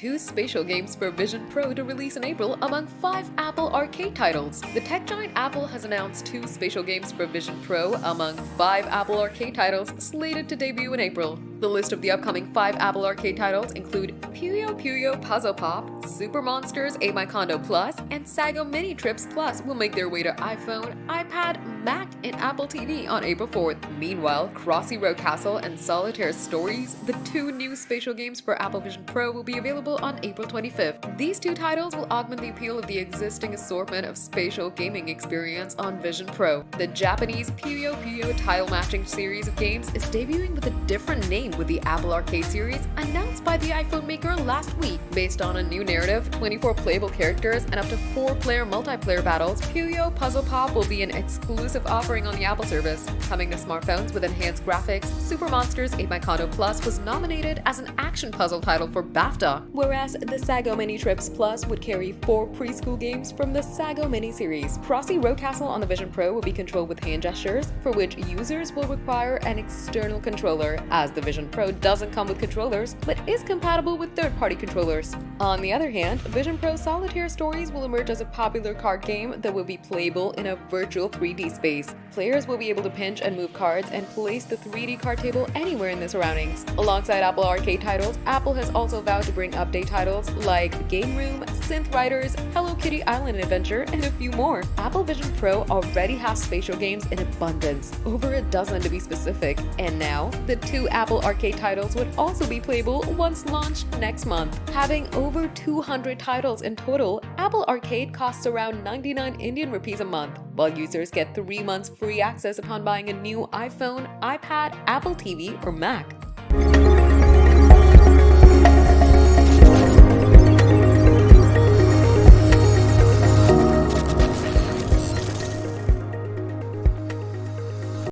2 spatial games for Vision Pro to release in April among 5 Apple Arcade titles. The tech giant Apple has announced 2 spatial games for Vision Pro among 5 Apple Arcade titles slated to debut in April. The list of the upcoming 5 Apple Arcade titles include Puyo Puyo Puzzle Pop, Super Monsters Ate My Condo Plus, and Sago Mini Trips Plus will make their way to iPhone, iPad, Mac, and Apple TV on April 4th. Meanwhile, Crossy Castle and Solitaire Stories, the 2 new spatial games for Apple Vision Pro, will be available on April 25th. These 2 titles will augment the appeal of the existing assortment of spatial gaming experience on Vision Pro. The Japanese Puyo Puyo tile matching series of games is debuting with a different name with the Apple Arcade series announced by the iPhone maker last week. Based on a new narrative, 24 playable characters, and up to 4-player multiplayer battles, Puyo Puzzle Pop will be an exclusive offering on the Apple service. Coming to smartphones with enhanced graphics, Super Monsters Ate My Condo Plus was nominated as an action puzzle title for BAFTA, whereas the Sago Mini Trips Plus would carry 4 preschool games from the Sago Mini series. Crossy Castle on the Vision Pro will be controlled with hand gestures, for which users will require an external controller, as the Vision Pro doesn't come with controllers, but is compatible with third-party controllers. On the other hand, Vision Pro Solitaire Stories will emerge as a popular card game that will be playable in a virtual 3D space. Players will be able to pinch and move cards and place the 3D card table anywhere in the surroundings. Alongside Apple Arcade titles, Apple has also vowed to bring update titles like Game Room, Synth Riders, Hello Kitty Island Adventure, and a few more. Apple Vision Pro already has spatial games in abundance, over a dozen to be specific, and now the 2 Apple Arcade titles would also be playable once launched next month. Having over 200 titles in total, Apple Arcade costs around 99 Indian rupees a month, while users get 3 months free access upon buying a new iPhone, iPad, Apple TV, or Mac.